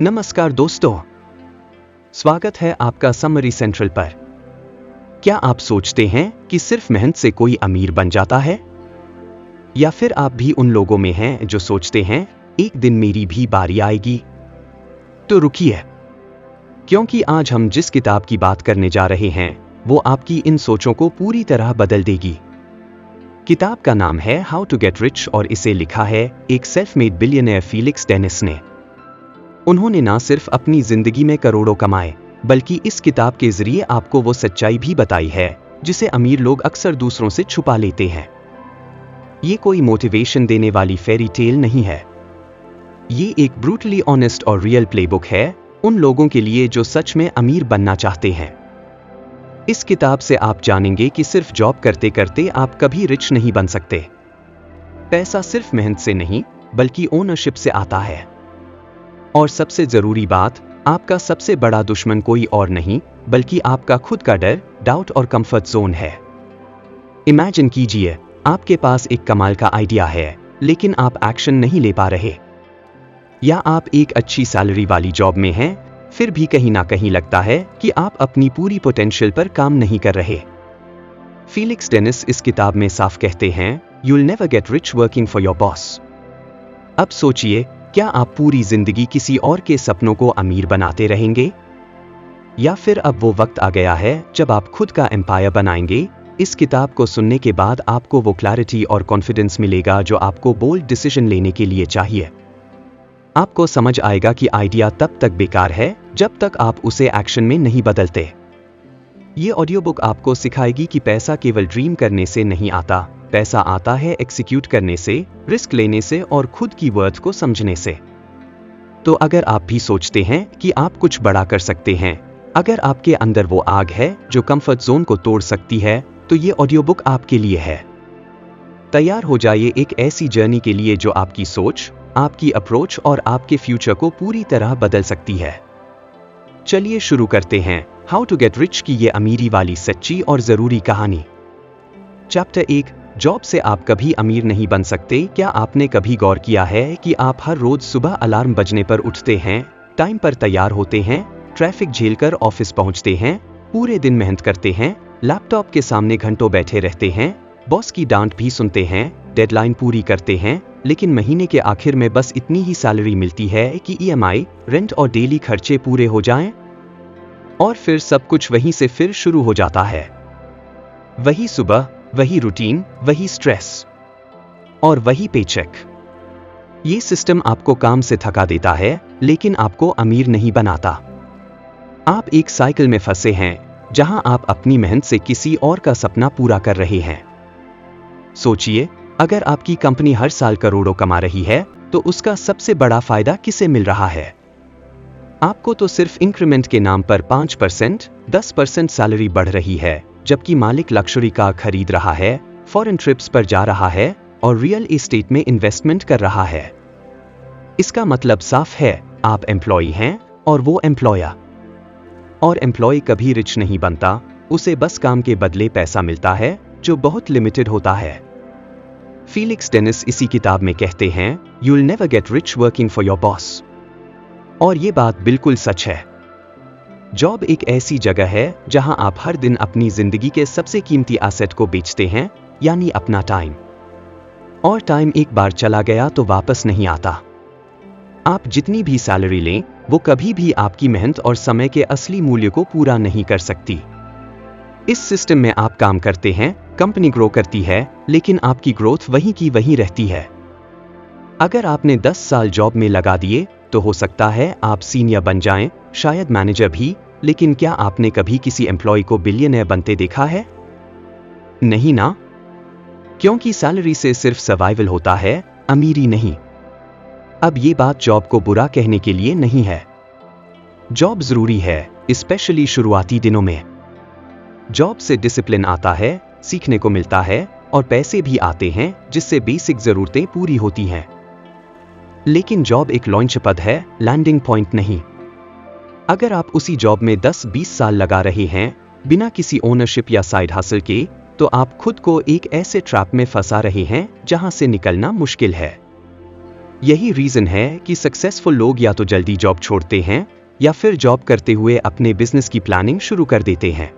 नमस्कार दोस्तों, स्वागत है आपका समरी सेंट्रल पर। क्या आप सोचते हैं कि सिर्फ मेहनत से कोई अमीर बन जाता है? या फिर आप भी उन लोगों में हैं जो सोचते हैं एक दिन मेरी भी बारी आएगी? तो रुकिए, क्योंकि आज हम जिस किताब की बात करने जा रहे हैं वो आपकी इन सोचों को पूरी तरह बदल देगी। किताब का नाम है हाउ टू गेट रिच और इसे लिखा है एक self made billionaire Felix Dennis ने। उन्होंने ना सिर्फ अपनी जिंदगी में करोड़ों कमाए, बल्कि इस किताब के जरिए आपको वो सच्चाई भी बताई है जिसे अमीर लोग अक्सर दूसरों से छुपा लेते हैं। ये कोई मोटिवेशन देने वाली फेरी टेल नहीं है। ये एक ब्रूटली ऑनेस्ट और रियल प्लेबुक है उन लोगों के लिए जो सच में अमीर बनना चाहते हैं। इस किताब से आप जानेंगे कि सिर्फ जॉब करते करते आप कभी रिच नहीं बन सकते। पैसा सिर्फ मेहनत से नहीं, बल्कि ओनरशिप से आता है। और सबसे जरूरी बात, आपका सबसे बड़ा दुश्मन कोई और नहीं, बल्कि आपका खुद का डर, डाउट और कंफर्ट जोन है। इमेजिन कीजिए, आपके पास एक कमाल का आइडिया है, लेकिन आप एक्शन नहीं ले पा रहे। या आप एक अच्छी सैलरी वाली जॉब में हैं, फिर भी कहीं ना कहीं लगता है कि आप अपनी पूरी पोटेंशियल पर काम नहीं कर रहे। फीलिक्स डेनिस इस किताब में साफ कहते हैं, you'll never get rich working for your boss. अब सोचिए, क्या आप पूरी जिंदगी किसी और के सपनों को अमीर बनाते रहेंगे? या फिर अब वो वक्त आ गया है जब आप खुद का एम्पायर बनाएंगे? इस किताब को सुनने के बाद आपको वो क्लैरिटी और कॉन्फिडेंस मिलेगा जो आपको बोल्ड डिसीजन लेने के लिए चाहिए। आपको समझ आएगा कि आइडिया तब तक बेकार है जब तक आप उसे एक्शन में नहीं बदलते। ये ऑडियो बुक आपको सिखाएगी कि पैसा केवल ड्रीम करने से नहीं आता, पैसा आता है एग्जीक्यूट करने से, रिस्क लेने से और खुद की वर्थ को समझने से। तो अगर आप भी सोचते हैं कि आप कुछ बड़ा कर सकते हैं, अगर आपके अंदर वो आग है जो कंफर्ट जोन को तोड़ सकती है, तो ये ऑडियो बुक आपके लिए है। तैयार हो जाइए एक ऐसी जर्नी के लिए जो आपकी सोच, आपकी अप्रोच और आपके फ्यूचर को पूरी तरह बदल सकती है। चलिए शुरू करते हैं हाउ टू गेट रिच की ये अमीरी वाली सच्ची और जरूरी कहानी। चैप्टर 1, जॉब से आप कभी अमीर नहीं बन सकते। क्या आपने कभी गौर किया है कि आप हर रोज सुबह अलार्म बजने पर उठते हैं, टाइम पर तैयार होते हैं, ट्रैफिक झेलकर ऑफिस पहुंचते हैं, पूरे दिन मेहनत करते हैं, लैपटॉप के सामने घंटों बैठे रहते हैं, बॉस की डांट भी सुनते हैं, डेडलाइन पूरी करते हैं, लेकिन महीने के आखिर में बस इतनी ही सैलरी मिलती है कि ईएमआई, रेंट और डेली खर्चे पूरे हो जाएं? और फिर सब कुछ वहीं से फिर शुरू हो जाता है। वही सुबह, वही रूटीन, वही स्ट्रेस और वही पेचेक। ये सिस्टम आपको काम से थका देता है, लेकिन आपको अमीर नहीं बनाता। आप एक साइकिल में फंसे हैं जहां आप अपनी मेहनत से किसी और का सपना पूरा कर रहे हैं। सोचिए, अगर आपकी कंपनी हर साल करोड़ों कमा रही है, तो उसका सबसे बड़ा फायदा किसे मिल रहा है? आपको तो सिर्फ इंक्रीमेंट के नाम पर 5%, 10% सैलरी बढ़ रही है, जबकि मालिक लग्जरी कार खरीद रहा है, फॉरेन ट्रिप्स पर जा रहा है और रियल एस्टेट में इन्वेस्टमेंट कर रहा है। इसका मतलब साफ है, आप एम्प्लॉय हैं और वो एम्प्लॉयर। और एम्प्लॉय कभी रिच नहीं बनता, उसे बस काम के बदले पैसा मिलता है जो बहुत लिमिटेड होता है। फीलिक्स डेनिस इसी किताब में कहते हैं, you'll never get rich working for your boss. और ये बात बिल्कुल सच है। जॉब एक ऐसी जगह है जहां आप हर दिन अपनी जिंदगी के सबसे कीमती एसेट को बेचते हैं, यानी अपना टाइम। और टाइम एक बार चला गया तो वापस नहीं आता। आप जितनी भी सैलरी लें, वो कभी भी आपकी मेहनत और समय के असली मूल्य को पूरा नहीं कर सकती। इस सिस्टम में आप काम करते हैं, कंपनी ग्रो करती है, लेकिन आपकी ग्रोथ वहीं की वहीं रहती है। अगर आपने 10 साल जॉब में लगा दिए, तो हो सकता है आप सीनियर बन जाएं, शायद मैनेजर भी, लेकिन क्या आपने कभी किसी एम्प्लॉय को बिलियनियर बनते देखा है? नहीं ना? क्योंकि सैलरी से सिर्फ सर्वाइवल होता है, अमीरी नहीं। अब ये बात जॉब को बुरा कहने के लिए नहीं है। जॉब जरूरी है, स्पेशली शुरुआती दिनों में। जॉब से डिसिप्लिन आता है, सीखने को मिलता है और पैसे भी आते हैं जिससे बेसिक जरूरतें पूरी होती हैं। लेकिन जॉब एक लॉन्च पद है, लैंडिंग पॉइंट नहीं। अगर आप उसी जॉब में 10-20 साल लगा रहे हैं, बिना किसी ओनरशिप या साइड हासिल के, तो आप खुद को एक ऐसे ट्रैप में फंसा रहे हैं जहां से निकलना मुश्किल है। यही रीजन है कि सक्सेसफुल लोग या तो जल्दी जॉब छोड़ते हैं या फिर जॉब करते हुए अपने बिजनेस की प्लानिंग शुरू कर देते हैं।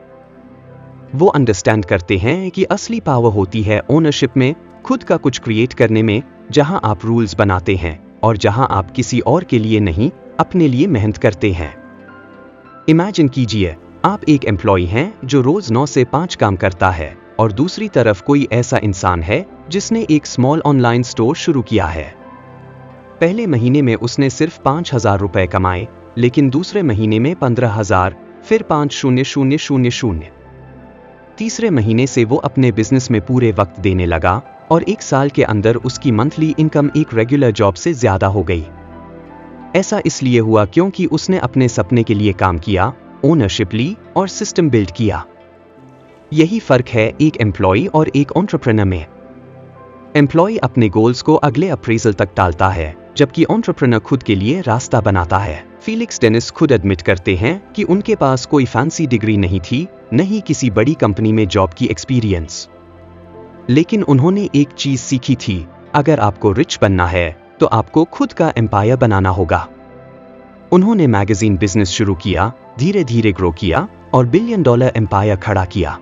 वो अंडरस्टैंड करते हैं कि असली पावर होती है ओनरशिप में, खुद का कुछ क्रिएट करने में, जहां आप रूल्स बनाते हैं और जहां आप किसी और के लिए नहीं, अपने लिए मेहनत करते हैं। इमेजिन कीजिए, आप एक एम्प्लॉय हैं जो रोज 9 से 5 काम करता है और दूसरी तरफ कोई ऐसा इंसान है जिसने एक स्मॉल ऑनलाइन स्टोर शुरू किया है। पहले महीने में उसने सिर्फ 5,000 रुपए कमाए, लेकिन दूसरे महीने में 15,000, फिर 5,000। तीसरे महीने से वो अपने बिजनेस में पूरे वक्त देने लगा और 1 साल के अंदर उसकी मंथली इनकम एक रेगुलर जॉब से ज्यादा हो गई। ऐसा इसलिए हुआ क्योंकि उसने अपने सपने के लिए काम किया, ओनरशिप ली और सिस्टम बिल्ड किया। यही फर्क है एक एम्प्लॉय और एक एंटरप्रेन्योर में। एम्प्लॉय अपने गोल्स को अगले अप्रेजल तक टालता है, जबकि एंटरप्रेन्योर खुद के लिए रास्ता बनाता है। फीलिक्स डेनिस खुद एडमिट करते हैं कि उनके पास कोई फैंसी डिग्री नहीं थी, नहीं किसी बड़ी कंपनी में जॉब की एक्सपीरियंस, लेकिन उन्होंने एक चीज सीखी थी, अगर आपको रिच बनना है तो आपको खुद का एम्पायर बनाना होगा। उन्होंने मैगजीन बिजनेस शुरू किया, धीरे धीरे ग्रो किया और $1 बिलियन एम्पायर खड़ा किया।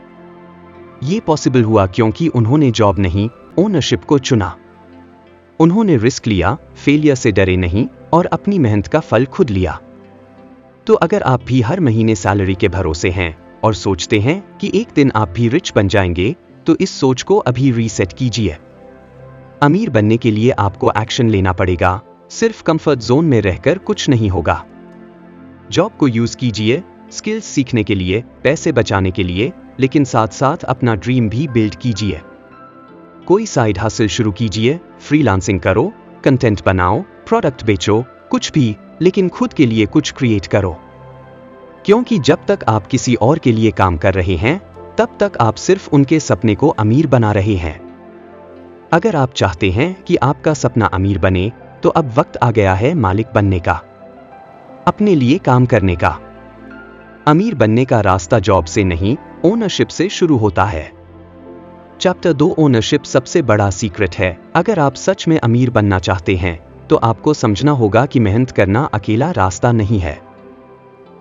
ये पॉसिबल हुआ क्योंकि उन्होंने जॉब नहीं, ओनरशिप को चुना। उन्होंने रिस्क लिया, फेलियर से डरे नहीं और अपनी मेहनत का फल खुद लिया। तो अगर आप भी हर महीने सैलरी के भरोसे हैं और सोचते हैं कि एक दिन आप भी रिच बन जाएंगे, तो इस सोच को अभी रीसेट कीजिए। अमीर बनने के लिए आपको एक्शन लेना पड़ेगा, सिर्फ कंफर्ट जोन में रहकर कुछ नहीं होगा। जॉब को यूज कीजिए स्किल्स सीखने के लिए, पैसे बचाने के लिए, लेकिन साथ साथ अपना ड्रीम भी बिल्ड कीजिए। कोई साइड हासिल शुरू कीजिए, फ्रीलांसिंग करो, कंटेंट बनाओ, प्रोडक्ट बेचो, कुछ भी, लेकिन खुद के लिए कुछ क्रिएट करो। क्योंकि जब तक आप किसी और के लिए काम कर रहे हैं, तब तक आप सिर्फ उनके सपने को अमीर बना रहे हैं। अगर आप चाहते हैं कि आपका सपना अमीर बने, तो अब वक्त आ गया है मालिक बनने का, अपने लिए काम करने का। अमीर बनने का रास्ता जॉब से नहीं, ओनरशिप से शुरू होता है। चैप्टर 2 ओनरशिप सबसे बड़ा सीक्रेट है। अगर आप सच में अमीर बनना चाहते हैं, तो आपको समझना होगा कि मेहनत करना अकेला रास्ता नहीं है।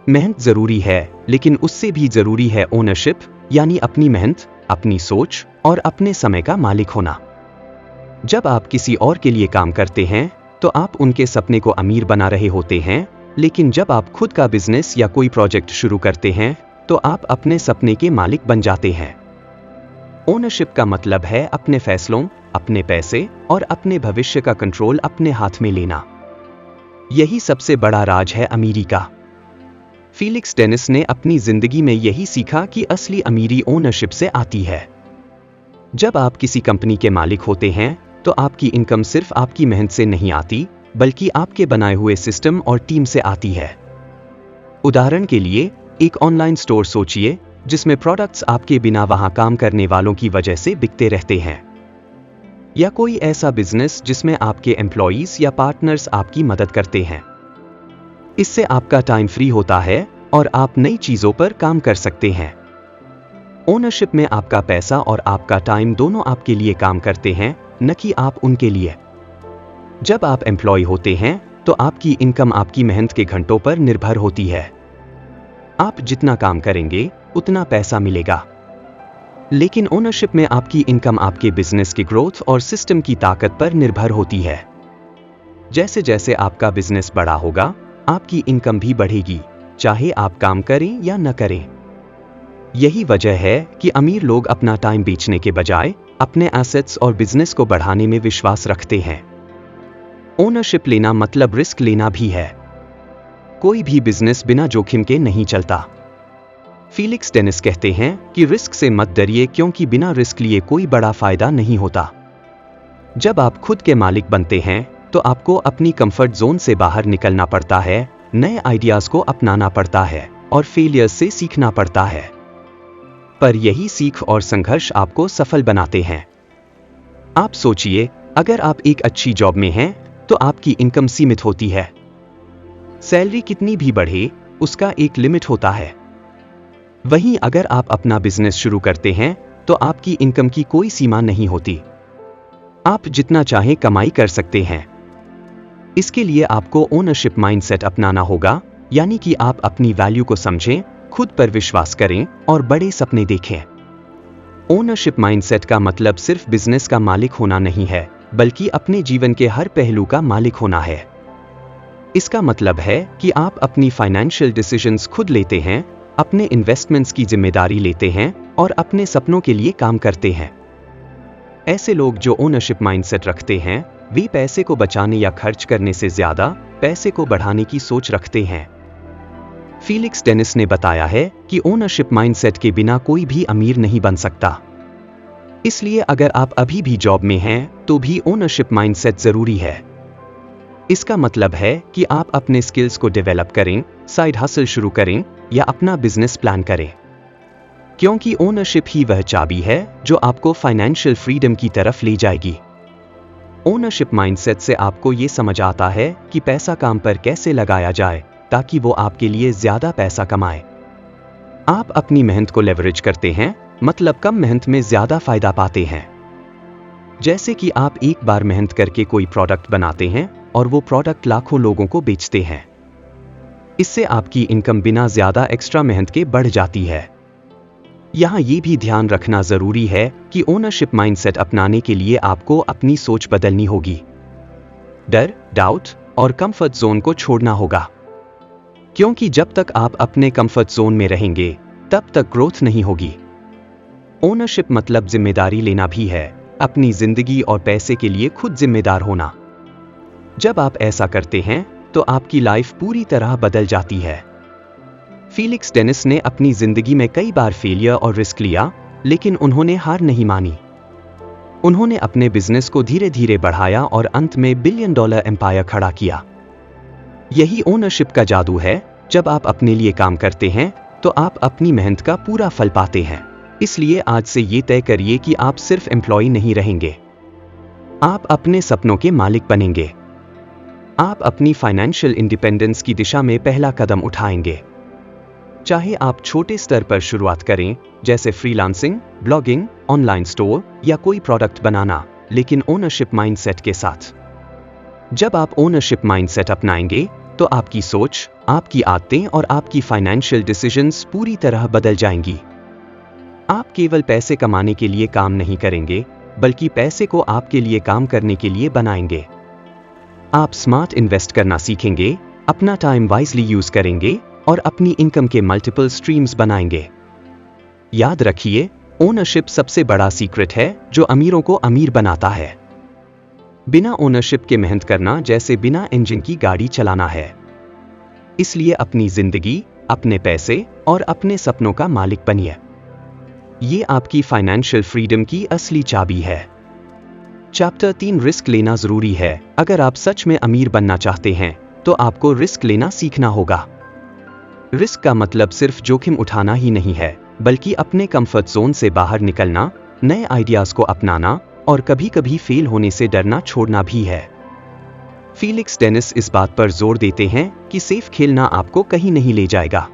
मेहनत जरूरी है, लेकिन उससे भी जरूरी है ओनरशिप, यानी अपनी मेहनत, अपनी सोच और अपने समय का मालिक होना। जब आप किसी और के लिए काम करते हैं, तो आप उनके सपने को अमीर बना रहे होते हैं, लेकिन जब आप खुद का बिजनेस या कोई प्रोजेक्ट शुरू करते हैं, तो आप अपने सपने के मालिक बन जाते हैं। ओनरशिप का मतलब है अपने फैसलों, अपने पैसे और अपने भविष्य का कंट्रोल अपने हाथ में लेना। यही सबसे बड़ा राज है अमीरी का। फीलिक्स डेनिस ने अपनी जिंदगी में यही सीखा कि असली अमीरी ओनरशिप से आती है। जब आप किसी कंपनी के मालिक होते हैं, तो आपकी इनकम सिर्फ आपकी मेहनत से नहीं आती, बल्कि आपके बनाए हुए सिस्टम और टीम से आती है। उदाहरण के लिए, एक ऑनलाइन स्टोर सोचिए जिसमें प्रोडक्ट्स आपके बिना वहां काम करने वालों की वजह से बिकते रहते हैं, या कोई ऐसा बिजनेस जिसमें आपके एम्प्लॉइज या पार्टनर्स आपकी मदद करते हैं। इससे आपका टाइम फ्री होता है और आप नई चीजों पर काम कर सकते हैं। ओनरशिप में आपका पैसा और आपका टाइम दोनों आपके लिए काम करते हैं, न कि आप उनके लिए। जब आप एम्प्लॉय होते हैं, तो आपकी इनकम आपकी मेहनत के घंटों पर निर्भर होती है। आप जितना काम करेंगे, उतना पैसा मिलेगा। लेकिन ओनरशिप में आपकी इनकम आपके बिजनेस की ग्रोथ और सिस्टम की ताकत पर निर्भर होती है। जैसे जैसे आपका बिजनेस बड़ा होगा, आपकी इनकम भी बढ़ेगी, चाहे आप काम करें या न करें। यही वजह है कि अमीर लोग अपना टाइम बेचने के बजाय अपने एसेट्स और बिजनेस को बढ़ाने में विश्वास रखते हैं। ओनरशिप लेना मतलब रिस्क लेना भी है। कोई भी बिजनेस बिना जोखिम के नहीं चलता। फीलिक्स डेनिस कहते हैं कि रिस्क से मत डरिए, क्योंकि बिना रिस्क लिए कोई बड़ा फायदा नहीं होता। जब आप खुद के मालिक बनते हैं, तो आपको अपनी कंफर्ट जोन से बाहर निकलना पड़ता है, नए आइडियाज को अपनाना पड़ता है और फेलियर से सीखना पड़ता है। पर यही सीख और संघर्ष आपको सफल बनाते हैं। आप सोचिए, अगर आप एक अच्छी जॉब में हैं, तो आपकी इनकम सीमित होती है। सैलरी कितनी भी बढ़े, उसका एक लिमिट होता है। वहीं अगर आप अपना बिजनेस शुरू करते हैं, तो आपकी इनकम की कोई सीमा नहीं होती। आप जितना चाहें कमाई कर सकते हैं। इसके लिए आपको ओनरशिप माइंडसेट अपनाना होगा, यानी कि आप अपनी वैल्यू को समझें, खुद पर विश्वास करें और बड़े सपने देखें। ओनरशिप माइंडसेट का मतलब सिर्फ बिजनेस का मालिक होना नहीं है, बल्कि अपने जीवन के हर पहलू का मालिक होना है। इसका मतलब है कि आप अपनी फाइनेंशियल डिसीजंस खुद लेते हैं, अपने इन्वेस्टमेंट्स की जिम्मेदारी लेते हैं और अपने सपनों के लिए काम करते हैं। ऐसे लोग जो ओनरशिप माइंडसेट रखते हैं, वे पैसे को बचाने या खर्च करने से ज्यादा पैसे को बढ़ाने की सोच रखते हैं। फीलिक्स डेनिस ने बताया है कि ओनरशिप माइंडसेट के बिना कोई भी अमीर नहीं बन सकता। इसलिए अगर आप अभी भी जॉब में हैं, तो भी ओनरशिप माइंडसेट जरूरी है। इसका मतलब है कि आप अपने स्किल्स को डेवलप करें, साइड हसल शुरू करें या अपना बिजनेस प्लान करें, क्योंकि ओनरशिप ही वह चाबी है जो आपको फाइनेंशियल फ्रीडम की तरफ ले जाएगी। ओनरशिप माइंडसेट से आपको ये समझ आता है कि पैसा काम पर कैसे लगाया जाए ताकि वो आपके लिए ज्यादा पैसा कमाए। आप अपनी मेहनत को लेवरेज करते हैं, मतलब कम मेहनत में ज्यादा फायदा पाते हैं। जैसे कि आप एक बार मेहनत करके कोई प्रोडक्ट बनाते हैं और वो प्रोडक्ट लाखों लोगों को बेचते हैं। इससे आपकी इनकम बिना ज्यादा एक्स्ट्रा मेहनत के बढ़ जाती है। यहां ये भी ध्यान रखना जरूरी है कि ओनरशिप माइंडसेट अपनाने के लिए आपको अपनी सोच बदलनी होगी। डर, डाउट और कंफर्ट जोन को छोड़ना होगा, क्योंकि जब तक आप अपने कंफर्ट जोन में रहेंगे, तब तक ग्रोथ नहीं होगी। ओनरशिप मतलब जिम्मेदारी लेना भी है, अपनी जिंदगी और पैसे के लिए खुद जिम्मेदार होना। जब आप ऐसा करते हैं, तो आपकी लाइफ पूरी तरह बदल जाती है। फीलिक्स डेनिस ने अपनी जिंदगी में कई बार फेलियर और रिस्क लिया, लेकिन उन्होंने हार नहीं मानी। उन्होंने अपने बिजनेस को धीरे धीरे बढ़ाया और अंत में $1 बिलियन एम्पायर खड़ा किया। यही ओनरशिप का जादू है। जब आप अपने लिए काम करते हैं, तो आप अपनी मेहनत का पूरा फल पाते हैं। इसलिए आज से ये तय करिए कि आप सिर्फ एम्प्लॉय नहीं रहेंगे, आप अपने सपनों के मालिक बनेंगे। आप अपनी फाइनेंशियल इंडिपेंडेंस की दिशा में पहला कदम उठाएंगे। चाहे आप छोटे स्तर पर शुरुआत करें, जैसे फ्रीलांसिंग, ब्लॉगिंग, ऑनलाइन स्टोर या कोई प्रोडक्ट बनाना, लेकिन ओनरशिप माइंडसेट के साथ। जब आप ओनरशिप माइंडसेट अपनाएंगे, तो आपकी सोच, आपकी आदतें और आपकी फाइनेंशियल डिसीजंस पूरी तरह बदल जाएंगी। आप केवल पैसे कमाने के लिए काम नहीं करेंगे, बल्कि पैसे को आपके लिए काम करने के लिए बनाएंगे। आप स्मार्ट इन्वेस्ट करना सीखेंगे, अपना टाइम वाइजली यूज करेंगे और अपनी इनकम के मल्टीपल स्ट्रीम्स बनाएंगे। याद रखिए, ओनरशिप सबसे बड़ा सीक्रेट है जो अमीरों को अमीर बनाता है। बिना ओनरशिप के मेहनत करना जैसे बिना इंजन की गाड़ी चलाना है। इसलिए अपनी जिंदगी, अपने पैसे और अपने सपनों का मालिक बनिए। ये आपकी फाइनेंशियल फ्रीडम की असली चाबी है। चैप्टर 3, रिस्क लेना जरूरी है। अगर आप सच में अमीर बनना चाहते हैं, तो आपको रिस्क लेना सीखना होगा। रिस्क का मतलब सिर्फ जोखिम उठाना ही नहीं है, बल्कि अपने कंफर्ट जोन से बाहर निकलना, नए आइडियाज को अपनाना और कभी-कभी फेल होने से डरना छोड़ना भी है। फीलिक्स डेनिस इस बात पर जोर देते हैं कि सेफ खेलना आपको कहीं नहीं ले जाएगा।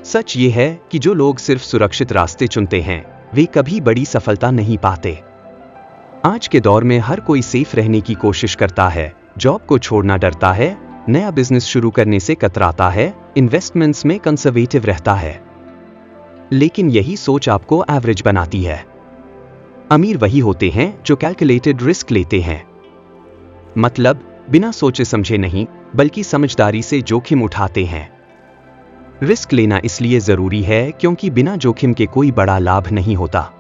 सच ये है कि जो लोग सिर्फ सुरक्षित रास्ते चुनते हैं, वे कभी बड़ी सफलता नहीं पाते। आज के दौर में हर कोई सेफ रहने की कोशिश करता है, जॉब को छोड़ना डरता है, नया बिजनेस शुरू करने से कतराता है, इन्वेस्टमेंट्स में कंजर्वेटिव रहता है। लेकिन यही सोच आपको एवरेज बनाती है। अमीर वही होते हैं जो कैलकुलेटेड रिस्क लेते हैं, मतलब बिना सोचे समझे नहीं, बल्कि समझदारी से जोखिम उठाते हैं। रिस्क लेना इसलिए जरूरी है क्योंकि बिना जोखिम के कोई बड़ा लाभ नहीं होता।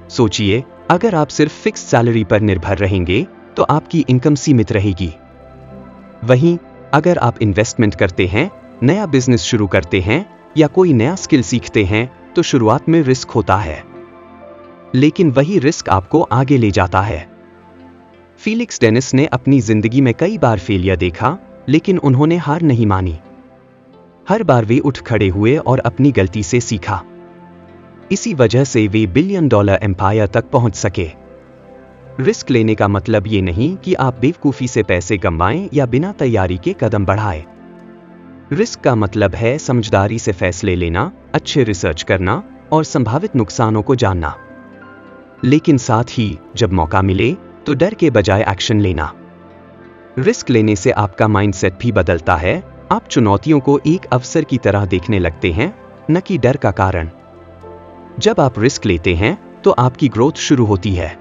सोचिए, अगर आप सिर्फ फिक्स सैलरी पर निर्भर रहेंगे, तो आपकी इनकम सीमित रहेगी। वहीं अगर आप इन्वेस्टमेंट करते हैं, नया बिजनेस शुरू करते हैं या कोई नया स्किल सीखते हैं, तो शुरुआत में रिस्क होता है, लेकिन वही रिस्क आपको आगे ले जाता है। फीलिक्स डेनिस ने अपनी जिंदगी में कई बार फेलियर देखा, लेकिन उन्होंने हार नहीं मानी। हर बार वे उठ खड़े हुए और अपनी गलती से सीखा। इसी वजह से वे $1 बिलियन एम्पायर तक पहुंच सके। रिस्क लेने का मतलब ये नहीं कि आप बेवकूफी से पैसे गंवाएं या बिना तैयारी के कदम बढ़ाएं। रिस्क का मतलब है समझदारी से फैसले लेना, अच्छे रिसर्च करना और संभावित नुकसानों को जानना। लेकिन साथ ही जब मौका मिले, तो डर के बजाय एक्शन लेना। रिस्क लेने से आपका माइंडसेट भी बदलता है। आप चुनौतियों को एक अवसर की तरह देखने लगते हैं, न कि डर का कारण। जब आप रिस्क लेते हैं तो आपकी ग्रोथ शुरू होती है।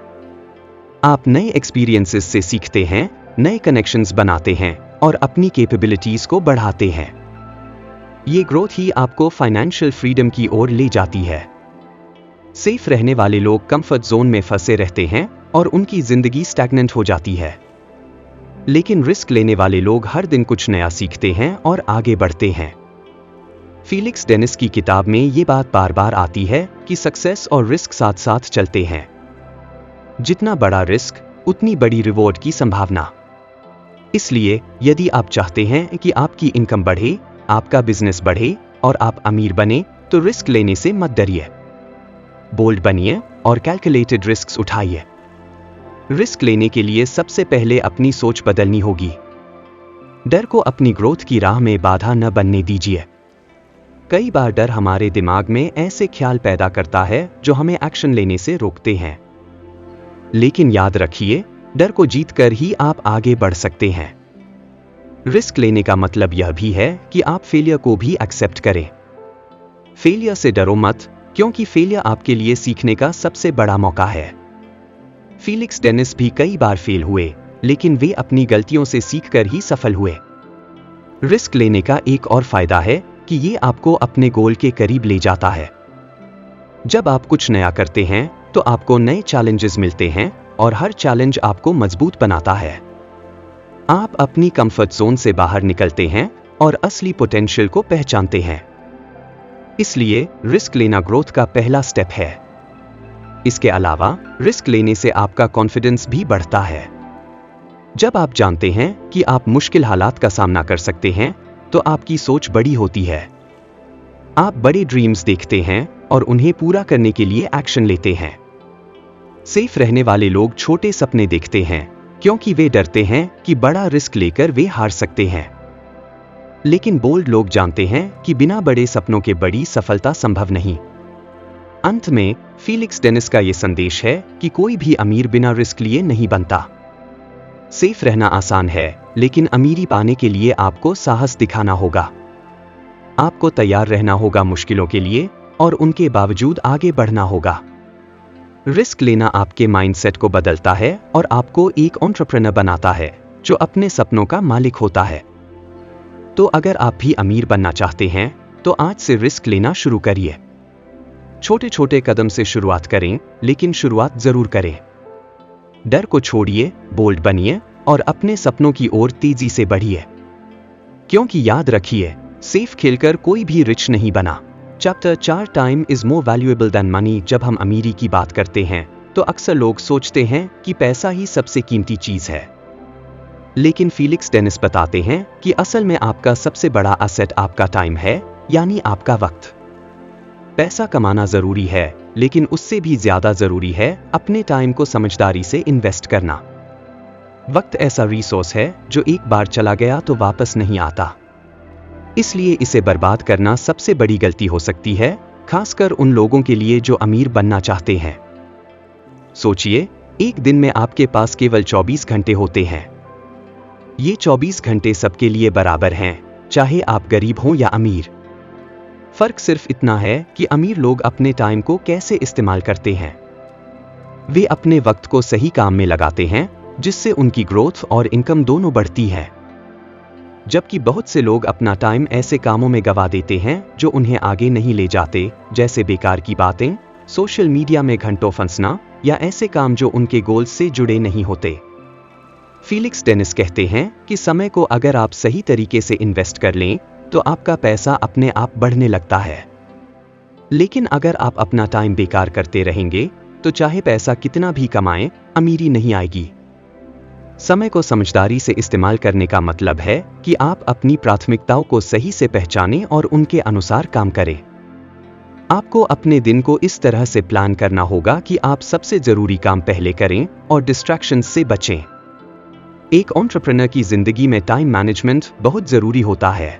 आप नए एक्सपीरियंसेस से सीखते हैं, नए कनेक्शंस बनाते हैं और अपनी कैपेबिलिटीज को बढ़ाते हैं। ये ग्रोथ ही आपको फाइनेंशियल फ्रीडम की ओर ले जाती है। सेफ रहने वाले लोग कंफर्ट जोन में फंसे रहते हैं और उनकी जिंदगी स्टैग्नेंट हो जाती है। लेकिन रिस्क लेने वाले लोग हर दिन कुछ नया सीखते हैं और आगे बढ़ते हैं। फीलिक्स डेनिस की किताब में ये बात बार बार आती है कि सक्सेस और रिस्क साथ साथ चलते हैं। जितना बड़ा रिस्क, उतनी बड़ी रिवॉर्ड की संभावना। इसलिए यदि आप चाहते हैं कि आपकी इनकम बढ़े, आपका बिजनेस बढ़े और आप अमीर बने, तो रिस्क लेने से मत डरिए। बोल्ड बनिए और कैलकुलेटेड रिस्क उठाइए। रिस्क लेने के लिए सबसे पहले अपनी सोच बदलनी होगी। डर को अपनी ग्रोथ की राह में बाधा न बनने दीजिए। कई बार डर हमारे दिमाग में ऐसे ख्याल पैदा करता है जो हमें एक्शन लेने से रोकते हैं। लेकिन याद रखिए, डर को जीतकर ही आप आगे बढ़ सकते हैं। रिस्क लेने का मतलब यह भी है कि आप फेलियर को भी एक्सेप्ट करें। फेलियर से डरो मत, क्योंकि फेलियर आपके लिए सीखने का सबसे बड़ा मौका है। फीलिक्स डेनिस भी कई बार फेल हुए, लेकिन वे अपनी गलतियों से सीखकर ही सफल हुए। रिस्क लेने का एक और फायदा है कि ये आपको अपने गोल के करीब ले जाता है। जब आप कुछ नया करते हैं तो आपको नए चैलेंजेस मिलते हैं और हर चैलेंज आपको मजबूत बनाता है। आप अपनी कंफर्ट जोन से बाहर निकलते हैं और असली पोटेंशियल को पहचानते हैं। इसलिए रिस्क लेना ग्रोथ का पहला स्टेप है। इसके अलावा रिस्क लेने से आपका कॉन्फिडेंस भी बढ़ता है। जब आप जानते हैं कि आप मुश्किल हालात का सामना कर सकते हैं, तो आपकी सोच बड़ी होती है। आप बड़े ड्रीम्स देखते हैं और उन्हें पूरा करने के लिए एक्शन लेते हैं। सेफ रहने वाले लोग छोटे सपने देखते हैं, क्योंकि वे डरते हैं कि बड़ा रिस्क लेकर वे हार सकते हैं। लेकिन बोल्ड लोग जानते हैं कि बिना बड़े सपनों के बड़ी सफलता संभव नहीं। अंत में फीलिक्स डेनिस का यह संदेश है कि कोई भी अमीर बिना रिस्क लिए नहीं बनता। सेफ रहना आसान है, लेकिन अमीरी पाने के लिए आपको साहस दिखाना होगा। आपको तैयार रहना होगा मुश्किलों के लिए और उनके बावजूद आगे बढ़ना होगा। रिस्क लेना आपके माइंडसेट को बदलता है और आपको एक एंटरप्रेन्योर बनाता है जो अपने सपनों का मालिक होता है। तो अगर आप भी अमीर बनना चाहते हैं, तो आज से रिस्क लेना शुरू करिए। छोटे छोटे कदम से शुरुआत करें, लेकिन शुरुआत जरूर करें। डर को छोड़िए, बोल्ड बनिए और अपने सपनों की ओर तेजी से बढ़िए। क्योंकि याद रखिए, सेफ खेलकर कोई भी रिच नहीं बना। Chapter 4 time is more valuable then money. जब हम अमीरी की बात करते हैं तो अक्सर लोग सोचते हैं कि पैसा ही सबसे कीमती चीज है। लेकिन फीलिक्स डेनिस बताते हैं कि असल में आपका सबसे बड़ा एसेट आपका टाइम है, यानी आपका वक्त। पैसा कमाना जरूरी है, लेकिन उससे भी ज्यादा जरूरी है अपने टाइम को समझदारी से इन्वेस्ट करना। वक्त ऐसा रिसोर्स है जो एक बार चला गया तो वापस नहीं आता। इसलिए इसे बर्बाद करना सबसे बड़ी गलती हो सकती है, खासकर उन लोगों के लिए जो अमीर बनना चाहते हैं। सोचिए, एक दिन में आपके पास केवल 24 घंटे होते हैं। ये 24 घंटे सबके लिए बराबर हैं, चाहे आप गरीब हों या अमीर। फर्क सिर्फ इतना है कि अमीर लोग अपने टाइम को कैसे इस्तेमाल करते हैं। वे अपने वक्त को सही काम में लगाते हैं, जिससे उनकी ग्रोथ और इनकम दोनों बढ़ती है। जबकि बहुत से लोग अपना टाइम ऐसे कामों में गवा देते हैं जो उन्हें आगे नहीं ले जाते, जैसे बेकार की बातें, सोशल मीडिया में घंटों फंसना या ऐसे काम जो उनके गोल्स से जुड़े नहीं होते। फीलिक्स डेनिस कहते हैं कि समय को अगर आप सही तरीके से इन्वेस्ट कर लें, तो आपका पैसा अपने आप बढ़ने लगता है। लेकिन अगर आप अपना टाइम बेकार करते रहेंगे, तो चाहे पैसा कितना भी कमाएं, अमीरी नहीं आएगी। समय को समझदारी से इस्तेमाल करने का मतलब है कि आप अपनी प्राथमिकताओं को सही से पहचानें और उनके अनुसार काम करें। आपको अपने दिन को इस तरह से प्लान करना होगा कि आप सबसे जरूरी काम पहले करें और डिस्ट्रैक्शंस से बचें। एक एंटरप्रेन्योर की जिंदगी में टाइम मैनेजमेंट बहुत जरूरी होता है,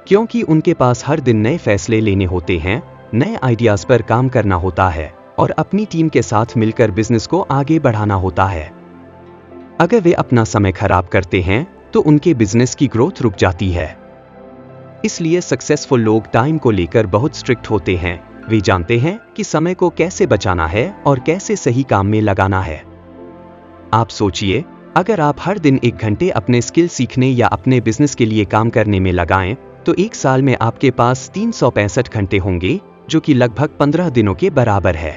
क्योंकि उनके पास हर दिन नए फैसले लेने होते हैं, नए आइडियाज पर काम करना होता है और अपनी टीम के साथ मिलकर बिजनेस को आगे बढ़ाना होता है। अगर वे अपना समय खराब करते हैं तो उनके बिजनेस की ग्रोथ रुक जाती है। इसलिए सक्सेसफुल लोग टाइम को लेकर बहुत स्ट्रिक्ट होते हैं। वे जानते हैं कि समय को कैसे बचाना है और कैसे सही काम में लगाना है। आप सोचिए, अगर आप हर दिन 1 घंटे अपने स्किल सीखने या अपने बिजनेस के लिए काम करने में लगाएं, तो 1 साल में आपके पास 365 घंटे होंगे, जो कि लगभग 15 दिनों के बराबर है।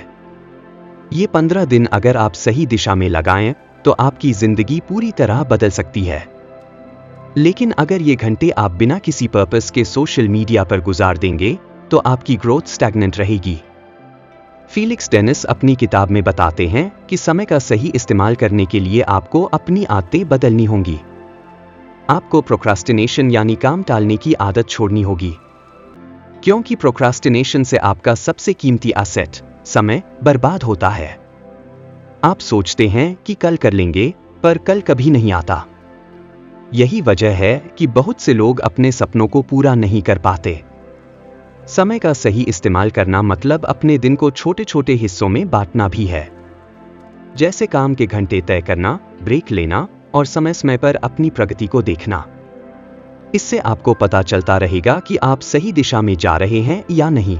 ये 15 दिन अगर आप सही दिशा में लगाएं, तो आपकी जिंदगी पूरी तरह बदल सकती है। लेकिन अगर ये घंटे आप बिना किसी पर्पस के सोशल मीडिया पर गुजार देंगे, तो आपकी ग्रोथ स्टैग्नेंट रहेगी। फीलिक्स डेनिस अपनी किताब में बताते हैं कि समय का सही इस्तेमाल करने के लिए आपको अपनी आदतें बदलनी होंगी। आपको प्रोक्रास्टिनेशन यानी काम टालने की आदत छोड़नी होगी, क्योंकि प्रोक्रास्टिनेशन से आपका सबसे कीमती एसेट समय बर्बाद होता है। आप सोचते हैं कि कल कर लेंगे, पर कल कभी नहीं आता। यही वजह है कि बहुत से लोग अपने सपनों को पूरा नहीं कर पाते। समय का सही इस्तेमाल करना मतलब अपने दिन को छोटे छोटे हिस्सों में बांटना भी है, जैसे काम के घंटे तय करना, ब्रेक लेना और समय समय पर अपनी प्रगति को देखना। इससे आपको पता चलता रहेगा कि आप सही दिशा में जा रहे हैं या नहीं।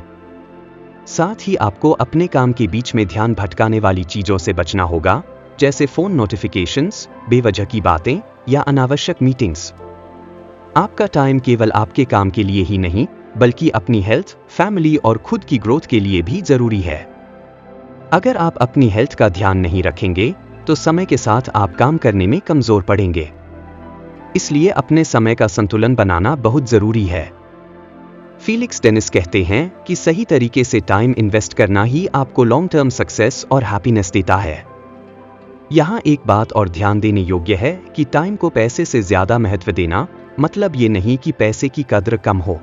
साथ ही आपको अपने काम के बीच में ध्यान भटकाने वाली चीजों से बचना होगा, जैसे फोन नोटिफिकेशंस, बेवजह की बातें या अनावश्यक मीटिंग्स। आपका टाइम केवल आपके काम के लिए ही नहीं, बल्कि अपनी हेल्थ, फैमिली और खुद की ग्रोथ के लिए भी जरूरी है। अगर आप अपनी हेल्थ का ध्यान नहीं रखेंगे, तो समय के साथ आप काम करने में कमजोर पड़ेंगे। इसलिए अपने समय का संतुलन बनाना बहुत जरूरी है। फीलिक्स डेनिस कहते हैं कि सही तरीके से टाइम इन्वेस्ट करना ही आपको लॉन्ग टर्म सक्सेस और हैप्पीनेस देता है। यहाँ एक बात और ध्यान देने योग्य है कि टाइम को पैसे से ज्यादा महत्व देना मतलब ये नहीं कि पैसे की कद्र कम हो,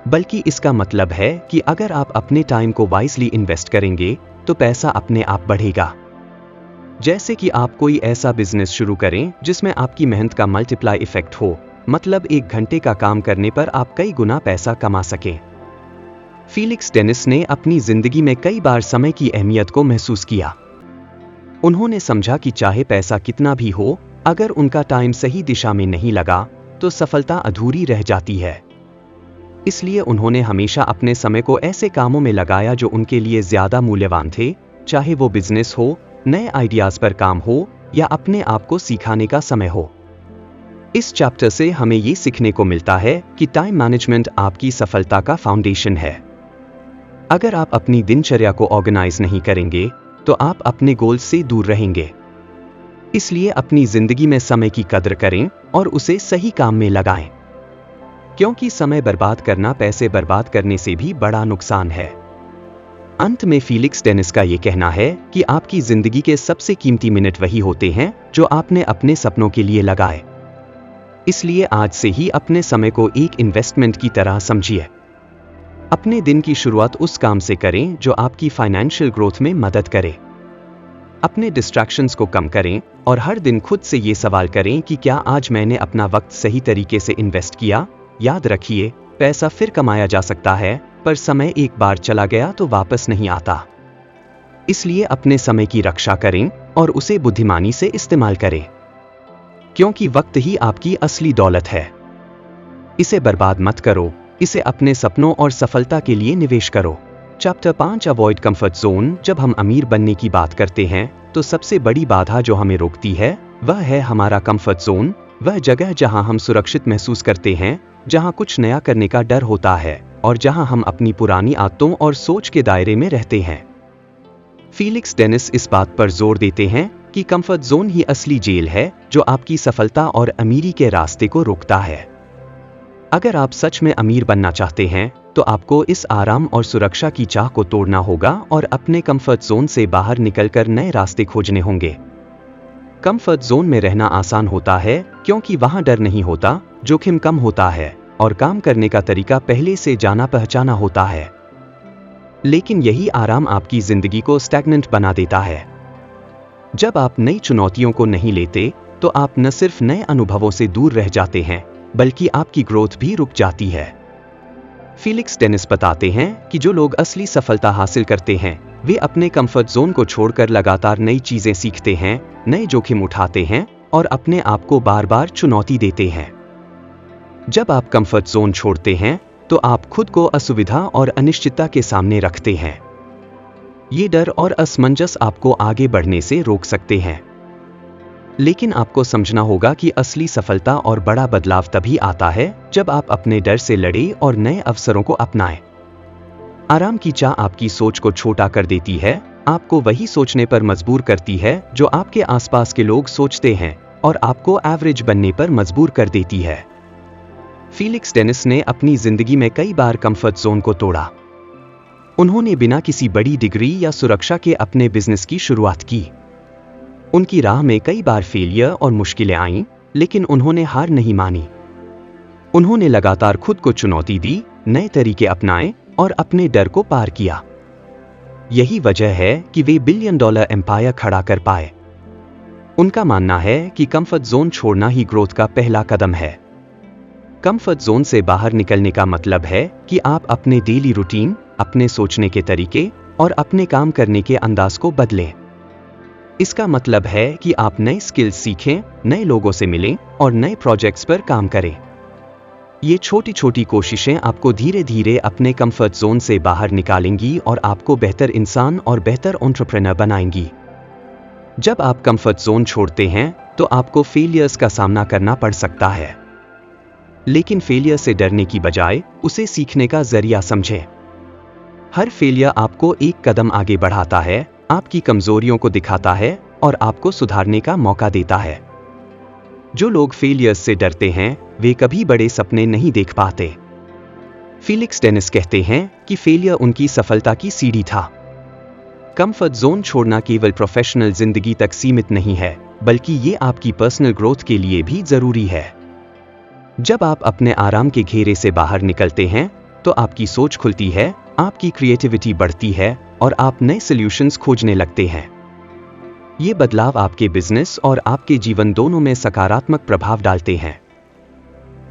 बल्कि इसका मतलब है कि अगर आप अपने टाइम को वाइजली इन्वेस्ट करेंगे, तो पैसा अपने आप बढ़ेगा। जैसे कि आप कोई ऐसा बिजनेस शुरू करें जिसमें आपकी मेहनत का मल्टीप्लाई इफेक्ट हो, मतलब 1 घंटे का काम करने पर आप कई गुना पैसा कमा सकें। फीलिक्स डेनिस ने अपनी जिंदगी में कई बार समय की अहमियत को महसूस किया। उन्होंने समझा कि चाहे पैसा कितना भी हो, अगर उनका टाइम सही दिशा में नहीं लगा, तो सफलता अधूरी रह जाती है। इसलिए उन्होंने हमेशा अपने समय को ऐसे कामों में लगाया जो उनके लिए ज्यादा मूल्यवान थे, चाहे वो बिजनेस हो, नए आइडियाज पर काम हो या अपने आप को सिखाने का समय हो। इस चैप्टर से हमें ये सीखने को मिलता है कि टाइम मैनेजमेंट आपकी सफलता का फाउंडेशन है। अगर आप अपनी दिनचर्या को ऑर्गेनाइज नहीं करेंगे, तो आप अपने गोल से दूर रहेंगे। इसलिए अपनी जिंदगी में समय की कद्र करें और उसे सही काम में लगाएं, क्योंकि समय बर्बाद करना पैसे बर्बाद करने से भी बड़ा नुकसान है। अंत में फीलिक्स डेनिस का यह कहना है कि आपकी जिंदगी के सबसे कीमती मिनट वही होते हैं जो आपने अपने सपनों के लिए लगाए। इसलिए आज से ही अपने समय को एक इन्वेस्टमेंट की तरह समझिए। अपने दिन की शुरुआत उस काम से करें जो आपकी फाइनेंशियल ग्रोथ में मदद करे। अपने डिस्ट्रैक्शंस को कम करें और हर दिन खुद से ये सवाल करें कि क्या आज मैंने अपना वक्त सही तरीके से इन्वेस्ट किया। याद रखिए, पैसा फिर कमाया जा सकता है, पर समय एक बार चला गया तो वापस नहीं आता। इसलिए अपने समय की रक्षा करें और उसे बुद्धिमानी से इस्तेमाल करें, क्योंकि वक्त ही आपकी असली दौलत है। इसे बर्बाद मत करो, इसे अपने सपनों और सफलता के लिए निवेश करो। Chapter 5 avoid comfort zone. जब हम अमीर बनने की बात करते हैं, तो सबसे बड़ी बाधा जो हमें रोकती है, वह है हमारा कंफर्ट जोन, वह जगह जहां हम सुरक्षित महसूस करते हैं, जहां कुछ नया करने का डर होता है और जहां हम अपनी पुरानी आदतों और सोच के दायरे में रहते हैं। फीलिक्स डेनिस इस बात पर जोर देते हैं कि कंफर्ट जोन ही असली जेल है जो आपकी सफलता और अमीरी के रास्ते को रोकता है। अगर आप सच में अमीर बनना चाहते हैं, तो आपको इस आराम और सुरक्षा की चाह को तोड़ना होगा और अपने कंफर्ट जोन से बाहर निकलकर नए रास्ते खोजने होंगे। कंफर्ट जोन में रहना आसान होता है क्योंकि वहां डर नहीं होता, जोखिम कम होता है और काम करने का तरीका पहले से जाना पहचाना होता है। लेकिन यही आराम आपकी जिंदगी को स्टैग्नेंट बना देता है। जब आप नई चुनौतियों को नहीं लेते, तो आप न सिर्फ नए अनुभवों से दूर रह जाते हैं, बल्कि आपकी ग्रोथ भी रुक जाती है। फीलिक्स डेनिस बताते हैं कि जो लोग असली सफलता हासिल करते हैं वे अपने कंफर्ट जोन को छोड़कर लगातार नई चीजें सीखते हैं, नए जोखिम उठाते हैं और अपने आप को बार बार चुनौती देते हैं। जब आप कंफर्ट जोन छोड़ते हैं तो आप खुद को असुविधा और अनिश्चितता के सामने रखते हैं। ये डर और असमंजस आपको आगे बढ़ने से रोक सकते हैं। लेकिन आपको समझना होगा कि असली सफलता और बड़ा बदलाव तभी आता है जब आप अपने डर से लड़ें और नए अवसरों को अपनाएं। आराम की चाह आपकी सोच को छोटा कर देती है, आपको वही सोचने पर मजबूर करती है जो आपके आसपास के लोग सोचते हैं और आपको एवरेज बनने पर मजबूर कर देती है। फीलिक्स डेनिस ने अपनी जिंदगी में कई बार कंफर्ट जोन को तोड़ा। उन्होंने बिना किसी बड़ी डिग्री या सुरक्षा के अपने बिजनेस की शुरुआत की। उनकी राह में कई बार फेलियर और मुश्किलें आईं, लेकिन उन्होंने हार नहीं मानी। उन्होंने लगातार खुद को चुनौती दी, नए तरीके अपनाए और अपने डर को पार किया। यही वजह है कि वे $1 बिलियन एम्पायर खड़ा कर पाए। उनका मानना है कि कंफर्ट जोन छोड़ना ही ग्रोथ का पहला कदम है। कंफर्ट जोन से बाहर निकलने का मतलब है कि आप अपने डेली रूटीन, अपने सोचने के तरीके और अपने काम करने के अंदाज को बदलें। इसका मतलब है कि आप नए स्किल्स सीखें, नए लोगों से मिलें और नए प्रोजेक्ट्स पर काम करें। ये छोटी छोटी कोशिशें आपको धीरे धीरे अपने कंफर्ट जोन से बाहर निकालेंगी और आपको बेहतर इंसान और बेहतर एंटरप्रेन्योर बनाएंगी। जब आप कंफर्ट जोन छोड़ते हैं तो आपको फेलियर्स का सामना करना पड़ सकता है, लेकिन फेलियर से डरने की बजाय उसे सीखने का जरिया समझें। हर फेलियर आपको एक कदम आगे बढ़ाता है, आपकी कमजोरियों को दिखाता है और आपको सुधारने का मौका देता है। जो लोग फेलियर्स से डरते हैं वे कभी बड़े सपने नहीं देख पाते। फीलिक्स डेनिस कहते हैं कि फेलियर उनकी सफलता की सीढ़ी था। कंफर्ट जोन छोड़ना केवल प्रोफेशनल जिंदगी तक सीमित नहीं है, बल्कि ये आपकी पर्सनल ग्रोथ के लिए भी जरूरी है। जब आप अपने आराम के घेरे से बाहर निकलते हैं तो आपकी सोच खुलती है, आपकी क्रिएटिविटी बढ़ती है और आप नए सॉल्यूशंस खोजने लगते हैं। ये बदलाव आपके बिजनेस और आपके जीवन दोनों में सकारात्मक प्रभाव डालते हैं।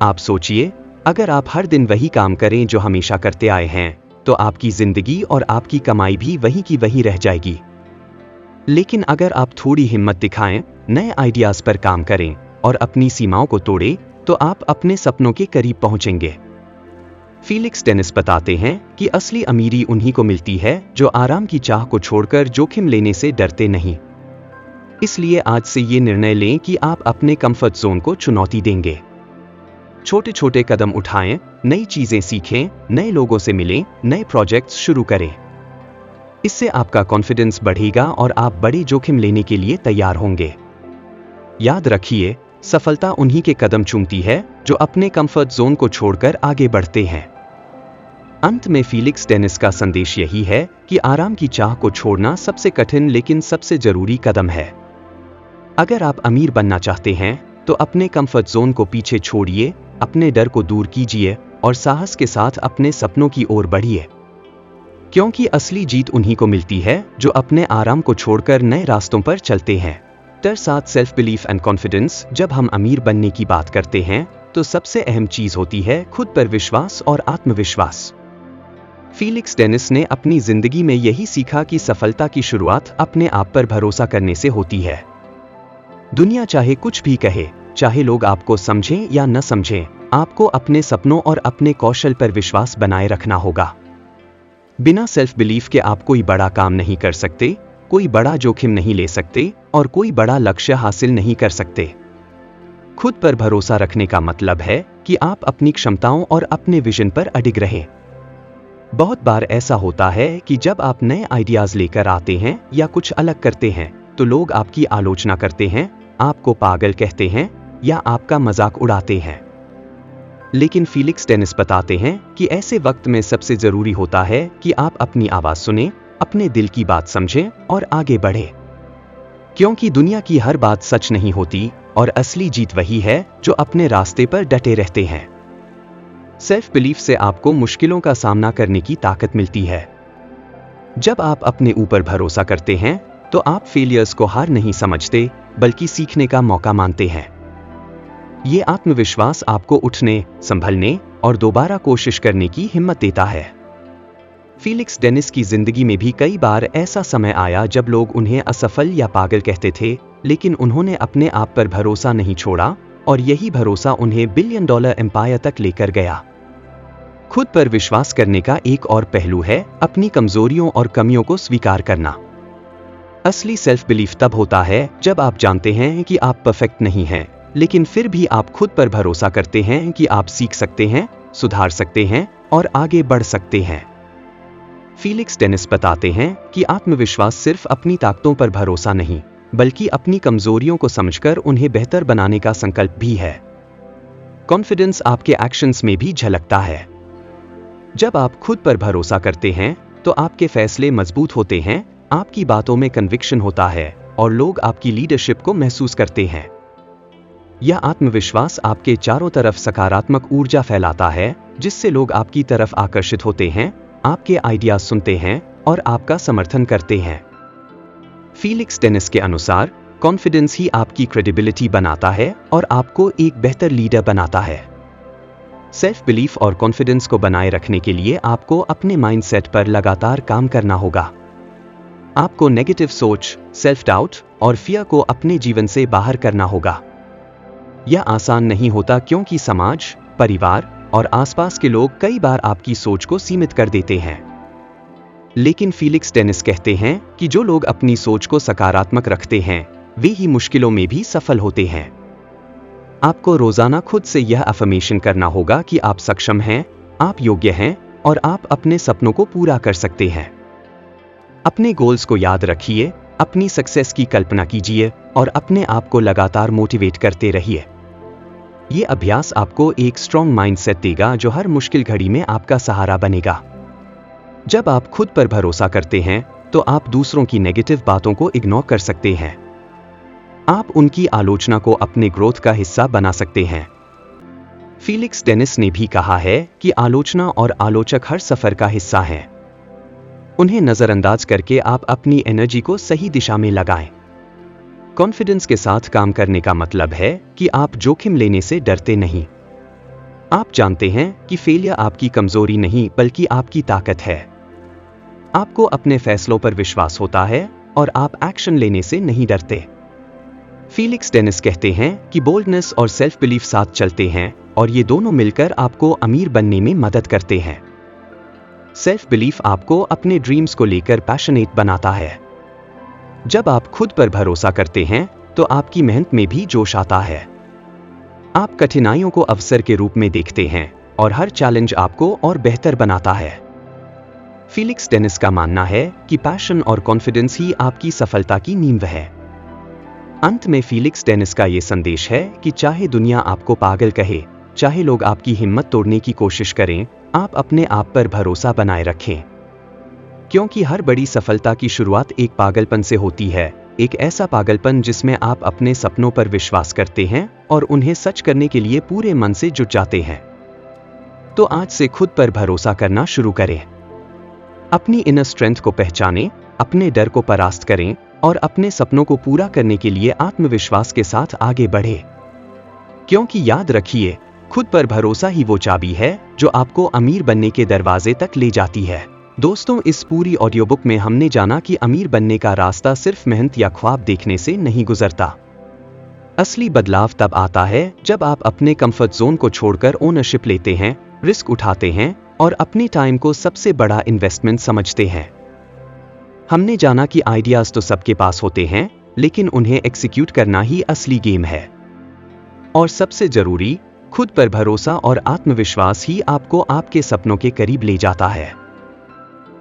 आप सोचिए, अगर आप हर दिन वही काम करें जो हमेशा करते आए हैं तो आपकी जिंदगी और आपकी कमाई भी वही की वही रह जाएगी। लेकिन अगर आप थोड़ी हिम्मत दिखाएं, नए आइडियाज पर काम करें और अपनी सीमाओं को तोड़ें तो आप अपने सपनों के करीब पहुंचेंगे। फीलिक्स डेनिस बताते हैं कि असली अमीरी उन्हीं को मिलती है जो आराम की चाह को छोड़कर जोखिम लेने से डरते नहीं। इसलिए आज से ये निर्णय लें कि आप अपने कंफर्ट जोन को चुनौती देंगे। छोटे छोटे कदम उठाएं, नई चीजें सीखें, नए लोगों से मिलें, नए प्रोजेक्ट्स शुरू करें। इससे आपका कॉन्फिडेंस बढ़ेगा और आप बड़े जोखिम लेने के लिए तैयार होंगे। याद रखिए, सफलता उन्हीं के कदम चूमती है जो अपने कंफर्ट जोन को छोड़कर आगे बढ़ते हैं। अंत में फीलिक्स डेनिस का संदेश यही है कि आराम की चाह को छोड़ना सबसे कठिन लेकिन सबसे जरूरी कदम है। अगर आप अमीर बनना चाहते हैं तो अपने कंफर्ट जोन को पीछे छोड़िए, अपने डर को दूर कीजिए और साहस के साथ अपने सपनों की ओर बढ़िए। क्योंकि असली जीत उन्हीं को मिलती है जो अपने आराम को छोड़कर नए रास्तों पर चलते हैं। साथ सेल्फ बिलीफ एंड कॉन्फिडेंस। जब हम अमीर बनने की बात करते हैं तो सबसे अहम चीज होती है खुद पर विश्वास और आत्मविश्वास। फीलिक्स डेनिस ने अपनी जिंदगी में यही सीखा कि सफलता की शुरुआत अपने आप पर भरोसा करने से होती है। दुनिया चाहे कुछ भी कहे, चाहे लोग आपको समझें या न समझें, आपको अपने सपनों और अपने कौशल पर विश्वास बनाए रखना होगा। बिना सेल्फ बिलीफ के आप कोई बड़ा काम नहीं कर सकते, कोई बड़ा जोखिम नहीं ले सकते और कोई बड़ा लक्ष्य हासिल नहीं कर सकते। खुद पर भरोसा रखने का मतलब है कि आप अपनी क्षमताओं और अपने विजन पर अडिग रहें। बहुत बार ऐसा होता है कि जब आप नए आइडियाज लेकर आते हैं या कुछ अलग करते हैं तो लोग आपकी आलोचना करते हैं, आपको पागल कहते हैं या आपका मजाक उड़ाते हैं। लेकिन फीलिक्स डेनिस बताते हैं कि ऐसे वक्त में सबसे जरूरी होता है कि आप अपनी आवाज सुनें, अपने दिल की बात समझें और आगे बढ़ें। क्योंकि दुनिया की हर बात सच नहीं होती और असली जीत वही है जो अपने रास्ते पर डटे रहते हैं। सेल्फ बिलीफ से आपको मुश्किलों का सामना करने की ताकत मिलती है। जब आप अपने ऊपर भरोसा करते हैं तो आप फेलियर्स को हार नहीं समझते बल्कि सीखने का मौका मानते हैं। ये आत्मविश्वास आपको उठने, संभलने और दोबारा कोशिश करने की हिम्मत देता है। फीलिक्स डेनिस की जिंदगी में भी कई बार ऐसा समय आया जब लोग उन्हें असफल या पागल कहते थे, लेकिन उन्होंने अपने आप पर भरोसा नहीं छोड़ा और यही भरोसा उन्हें $1 बिलियन एम्पायर तक लेकर गया। खुद पर विश्वास करने का एक और पहलू है अपनी कमजोरियों और कमियों को स्वीकार करना। असली सेल्फ बिलीफ तब होता है जब आप जानते हैं कि आप परफेक्ट नहीं हैं, लेकिन फिर भी आप खुद पर भरोसा करते हैं कि आप सीख सकते हैं, सुधार सकते हैं और आगे बढ़ सकते हैं। फीलिक्स डेनिस बताते हैं कि आत्मविश्वास सिर्फ अपनी ताकतों पर भरोसा नहीं, बल्कि अपनी कमजोरियों को समझकर उन्हें बेहतर बनाने का संकल्प भी है। कॉन्फिडेंस आपके एक्शंस में भी झलकता है। जब आप खुद पर भरोसा करते हैं तो आपके फैसले मजबूत होते हैं, आपकी बातों में कन्विक्शन होता है और लोग आपकी लीडरशिप को महसूस करते हैं। यह आत्मविश्वास आपके चारों तरफ सकारात्मक ऊर्जा फैलाता है, जिससे लोग आपकी तरफ आकर्षित होते हैं, आपके आइडियाज सुनते हैं और आपका समर्थन करते हैं। फीलिक्स डेनिस के अनुसार कॉन्फिडेंस ही आपकी क्रेडिबिलिटी बनाता है और आपको एक बेहतर लीडर बनाता है। सेल्फ बिलीफ और कॉन्फिडेंस को बनाए रखने के लिए आपको अपने माइंडसेट पर लगातार काम करना होगा। आपको नेगेटिव सोच, सेल्फ डाउट और फियर को अपने जीवन से बाहर करना होगा। यह आसान नहीं होता क्योंकि समाज, परिवार और आसपास के लोग कई बार आपकी सोच को सीमित कर देते हैं। लेकिन फीलिक्स डेनिस कहते हैं कि जो लोग अपनी सोच को सकारात्मक रखते हैं, वे ही मुश्किलों में भी सफल होते हैं। आपको रोजाना खुद से यह अफर्मेशन करना होगा कि आप सक्षम हैं, आप योग्य हैं और आप अपने सपनों को पूरा कर सकते हैं। अपने गोल्स को याद रखिए, अपनी सक्सेस की कल्पना कीजिए और अपने आप को लगातार मोटिवेट करते रहिए। ये अभ्यास आपको एक स्ट्रॉन्ग माइंडसेट देगा जो हर मुश्किल घड़ी में आपका सहारा बनेगा। जब आप खुद पर भरोसा करते हैं तो आप दूसरों की नेगेटिव बातों को इग्नोर कर सकते हैं। आप उनकी आलोचना को अपने ग्रोथ का हिस्सा बना सकते हैं। फीलिक्स डेनिस ने भी कहा है कि आलोचना और आलोचक हर सफर का हिस्सा हैं। उन्हें नजरअंदाज करके आप अपनी एनर्जी को सही दिशा में लगाएं। कॉन्फिडेंस के साथ काम करने का मतलब है कि आप जोखिम लेने से डरते नहीं। आप जानते हैं कि फेलियर आपकी कमजोरी नहीं बल्कि आपकी ताकत है। आपको अपने फैसलों पर विश्वास होता है और आप एक्शन लेने से नहीं डरते। फीलिक्स डेनिस कहते हैं कि बोल्डनेस और सेल्फ बिलीफ साथ चलते हैं और ये दोनों मिलकर आपको अमीर बनने में मदद करते हैं। सेल्फ बिलीफ आपको अपने ड्रीम्स को लेकर पैशनेट बनाता है। जब आप खुद पर भरोसा करते हैं तो आपकी मेहनत में भी जोश आता है। आप कठिनाइयों को अवसर के रूप में देखते हैं और हर चैलेंज आपको और बेहतर बनाता है। फीलिक्स डेनिस का मानना है कि पैशन और कॉन्फिडेंस ही आपकी सफलता की नींव है। अंत में फीलिक्स डेनिस का यह संदेश है कि चाहे दुनिया आपको पागल कहे, चाहे लोग आपकी हिम्मत तोड़ने की कोशिश करें, आप अपने आप पर भरोसा बनाए रखें। क्योंकि हर बड़ी सफलता की शुरुआत एक पागलपन से होती है, एक ऐसा पागलपन जिसमें आप अपने सपनों पर विश्वास करते हैं और उन्हें सच करने के लिए पूरे मन से जुट जाते हैं। तो आज से खुद पर भरोसा करना शुरू करें। अपनी इनर स्ट्रेंथ को पहचानें, अपने डर को परास्त करें और अपने सपनों को पूरा करने के लिए आत्मविश्वास के साथ आगे बढ़ें। क्योंकि याद रखिए, खुद पर भरोसा ही वो चाबी है जो आपको अमीर बनने के दरवाजे तक ले जाती है। दोस्तों, इस पूरी ऑडियो बुक में हमने जाना कि अमीर बनने का रास्ता सिर्फ मेहनत या ख्वाब देखने से नहीं गुजरता। असली बदलाव तब आता है जब आप अपने कंफर्ट जोन को छोड़कर ओनरशिप लेते हैं, रिस्क उठाते हैं और अपनी टाइम को सबसे बड़ा इन्वेस्टमेंट समझते हैं। हमने जाना कि आइडियाज तो सबके पास होते हैं, लेकिन उन्हें एग्जीक्यूट करना ही असली गेम है। और सबसे जरूरी, खुद पर भरोसा और आत्मविश्वास ही आपको आपके सपनों के करीब ले जाता है।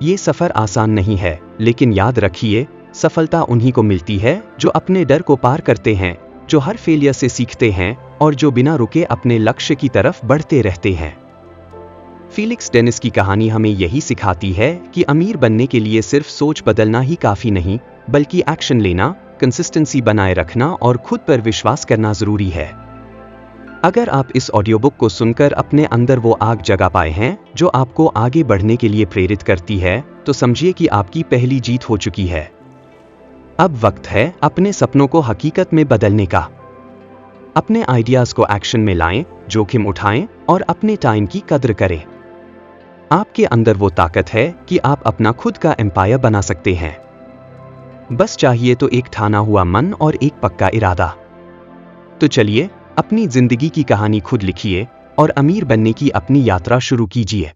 ये सफर आसान नहीं है, लेकिन याद रखिए, सफलता उन्हीं को मिलती है जो अपने डर को पार करते हैं, जो हर फेलियर से सीखते हैं और जो बिना रुके अपने लक्ष्य की तरफ बढ़ते रहते हैं। फीलिक्स डेनिस की कहानी हमें यही सिखाती है कि अमीर बनने के लिए सिर्फ सोच बदलना ही काफी नहीं, बल्कि एक्शन लेना, कंसिस्टेंसी बनाए रखना और खुद पर विश्वास करना जरूरी है। अगर आप इस ऑडियो बुक को सुनकर अपने अंदर वो आग जगा पाए हैं जो आपको आगे बढ़ने के लिए प्रेरित करती है, तो समझिए कि आपकी पहली जीत हो चुकी है। अब वक्त है अपने सपनों को हकीकत में बदलने का। अपने आइडियाज को एक्शन में लाएं, जोखिम उठाएं और अपने टाइम की कद्र करें। आपके अंदर वो ताकत है कि आप अपना खुद का एम्पायर बना सकते हैं। बस चाहिए तो एक ठाना हुआ मन और एक पक्का इरादा। तो चलिए अपनी जिंदगी की कहानी खुद लिखिए और अमीर बनने की अपनी यात्रा शुरू कीजिए।